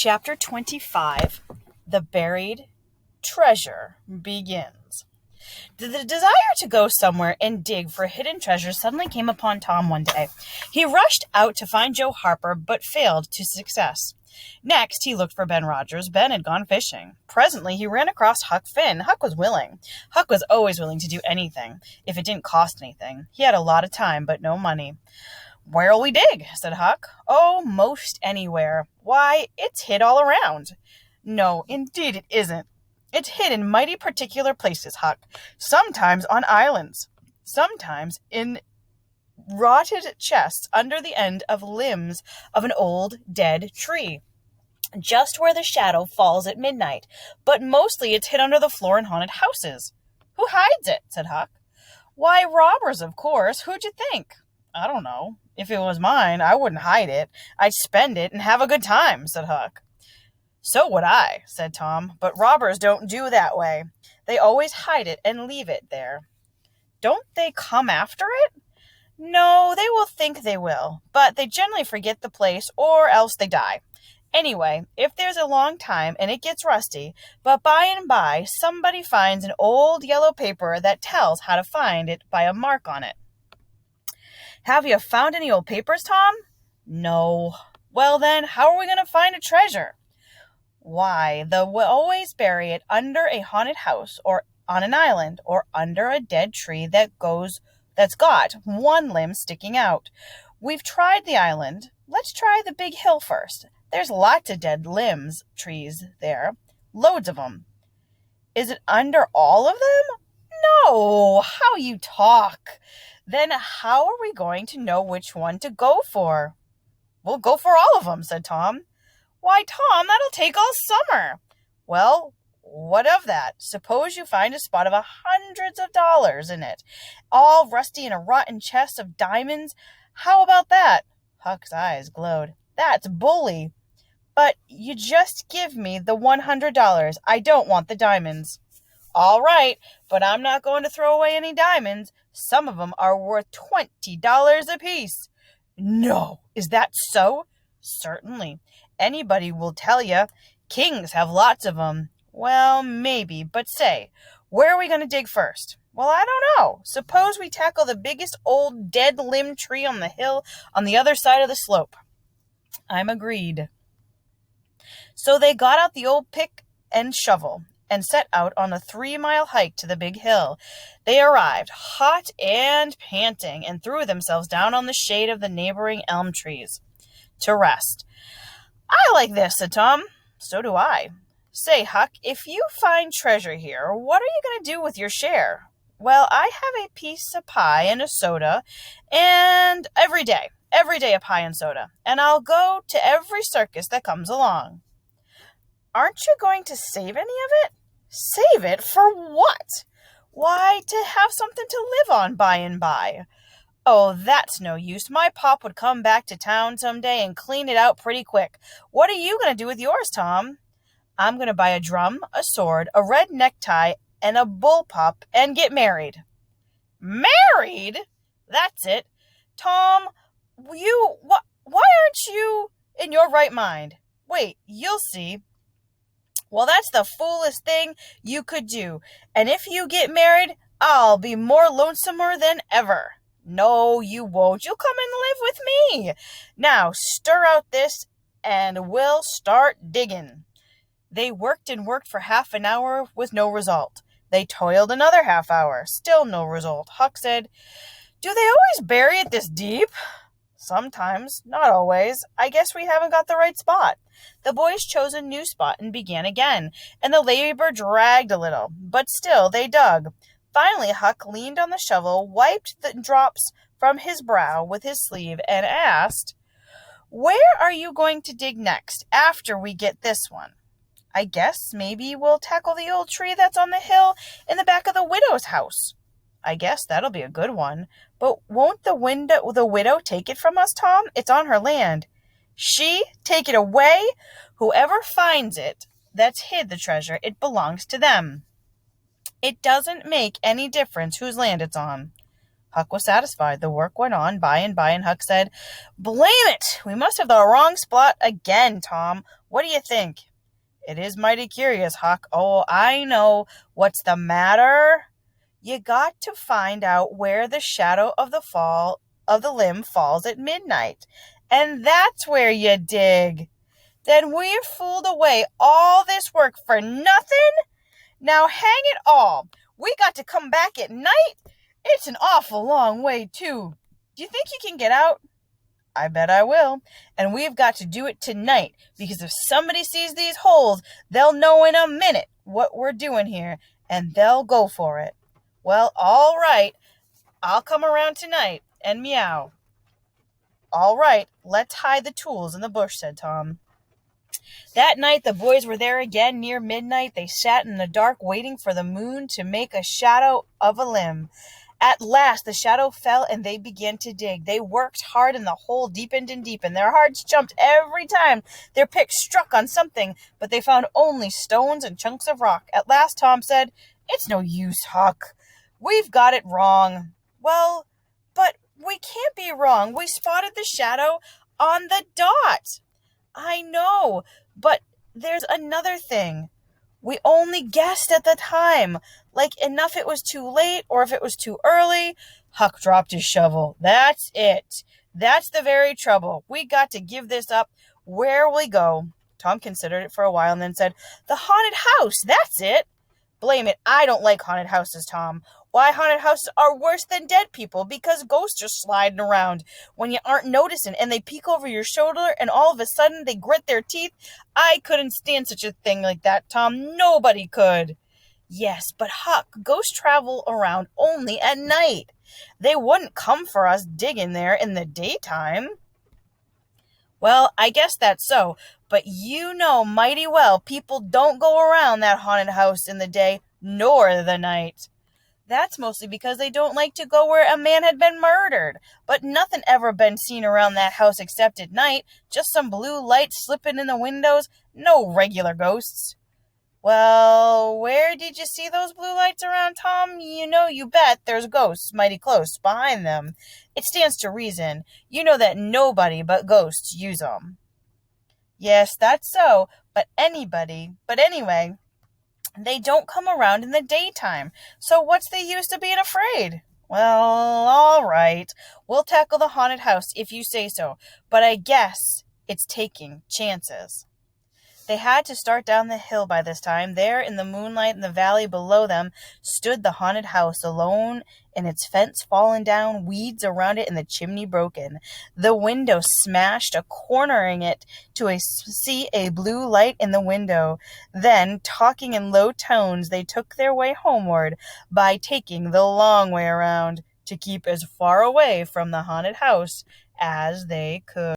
Chapter 25, The Buried Treasure begins. The desire to go somewhere and dig for hidden treasure suddenly came upon Tom one day. He rushed out to find Joe Harper, but failed to success. Next, he looked for Ben Rogers. Ben had gone fishing. Presently, he ran across Huck Finn. Huck was willing. Huck was always willing to do anything, if it didn't cost anything. He had a lot of time, but no money. "Where'll we dig?" said Huck. "Oh, most anywhere. Why, it's hid all around." "No, indeed it isn't. It's hid in mighty particular places, Huck. Sometimes on islands. Sometimes in rotted chests under the end of limbs of an old dead tree, just where the shadow falls at midnight. But mostly it's hid under the floor in haunted houses." "Who hides it?" said Huck. "Why, robbers, of course. Who'd you think?" "I don't know. If it was mine, I wouldn't hide it. I'd spend it and have a good time," said Huck. "So would I," said Tom, "but robbers don't do that way. They always hide it and leave it there." "Don't they come after it?" "No, they will think they will, but they generally forget the place or else they die. Anyway, if there's a long time and it gets rusty, but by and by somebody finds an old yellow paper that tells how to find it by a mark on it." "Have you found any old papers, Tom?" "No." "Well then, how are we going to find a treasure?" "Why, they'll always bury it under a haunted house or on an island or under a dead tree that's got one limb sticking out. We've tried the island. Let's try the big hill first. There's lots of dead trees there. Loads of 'em." "Is it under all of them?" "No, how you talk. Then how are we going to know which one to go for?" "We'll go for all of them," said Tom. "Why, Tom, that'll take all summer." "Well, what of that? Suppose you find a spot of hundreds of dollars in it, all rusty in a rotten chest of diamonds. How about that?" Huck's eyes glowed. "That's bully." "But you just give me the $100. I don't want the diamonds." "All right, but I'm not going to throw away any diamonds. Some of them are worth $20 apiece." "No, is that so?" "Certainly. Anybody will tell you. Kings have lots of them." "Well, maybe, but say, where are we going to dig first?" "Well, I don't know. Suppose we tackle the biggest old dead limb tree on the hill on the other side of the slope." "I'm agreed." So they got out the old pick and shovel and set out on a 3-mile hike to the big hill. They arrived, hot and panting, and threw themselves down on the shade of the neighboring elm trees to rest. "I like this," said Tom. "So do I." "Say, Huck, if you find treasure here, what are you going to do with your share?" "Well, I have a piece of pie and a soda, and every day a pie and soda, and I'll go to every circus that comes along." "Aren't you going to save any of it?" "Save it for what?" "Why, to have something to live on by and by." "Oh, that's no use. My pop would come back to town someday and clean it out pretty quick. What are you going to do with yours, Tom?" "I'm going to buy a drum, a sword, a red necktie, and a bullpup and get married." "Married?" "That's it. Tom, why aren't you in your right mind?" "Wait, you'll see." "Well, that's the foolest thing you could do. And if you get married, I'll be more lonesomer than ever." "No, you won't. You'll come and live with me. Now, stir out this, and we'll start digging." They worked and worked for half an hour with no result. They toiled another half hour. Still no result. Huck said, "Do they always bury it this deep?" "Sometimes, not always. I guess we haven't got the right spot." The boys chose a new spot and began again, and the labor dragged a little, but still they dug. Finally, Huck leaned on the shovel, wiped the drops from his brow with his sleeve, and asked, "Where are you going to dig next, after we get this one?" "I guess maybe we'll tackle the old tree that's on the hill in the back of the widow's house." "I guess that'll be a good one. But won't the widow take it from us, Tom? It's on her land." "She take it away? Whoever finds it that's hid the treasure, it belongs to them. It doesn't make any difference whose land it's on." Huck was satisfied. The work went on by and by, and Huck said, "Blame it! We must have the wrong spot again, Tom. What do you think? It is mighty curious, Huck. Oh, I know. What's the matter? You got to find out where the shadow of the limb falls at midnight. And that's where you dig. Then we've fooled away all this work for nothing? Now hang it all. We got to come back at night? It's an awful long way, too. Do you think you can get out? I bet I will. And we've got to do it tonight, because if somebody sees these holes, they'll know in a minute what we're doing here, and they'll go for it. Well, all right. I'll come around tonight and meow. All right, let's hide the tools in the bush, said Tom. That night the boys were there again near midnight. They sat in the dark waiting for the moon to make a shadow of a limb. At last the shadow fell and they began to dig. They worked hard and the hole deepened and deepened. Their hearts jumped every time their pick struck on something, but they found only stones and chunks of rock. At last Tom said, "It's no use, Huck. We've got it wrong." "Well, but we can't be wrong. We spotted the shadow on the dot." "I know, but there's another thing. We only guessed at the time, like enough it was too late or if it was too early." Huck dropped his shovel. "That's it. That's the very trouble. We got to give this up. Where will we go?" Tom considered it for a while and then said, "The haunted house. That's it." "Blame it, I don't like haunted houses, Tom. Why, haunted houses are worse than dead people because ghosts are sliding around when you aren't noticing and they peek over your shoulder and all of a sudden they grit their teeth. I couldn't stand such a thing like that, Tom. Nobody could." "Yes, but Huck, ghosts travel around only at night. They wouldn't come for us digging there in the daytime." "Well, I guess that's so, but you know mighty well people don't go around that haunted house in the day nor the night." "That's mostly because they don't like to go where a man had been murdered. But nothing ever been seen around that house except at night. Just some blue light slipping in the windows. No regular ghosts." "Well, where did you see those blue lights around, Tom? You know you bet there's ghosts mighty close behind them. It stands to reason. You know that nobody but ghosts use 'em." "Yes, that's so, but anyway, they don't come around in the daytime, so what's the use of being afraid?" "Well, all right. We'll tackle the haunted house if you say so, but I guess it's taking chances." They had to start down the hill by this time. There in the moonlight in the valley below them stood the haunted house, alone, and its fence fallen down, weeds around it, and the chimney broken. The window smashed, cornering it to see a blue light in the window. Then, talking in low tones, they took their way homeward by taking the long way around to keep as far away from the haunted house as they could.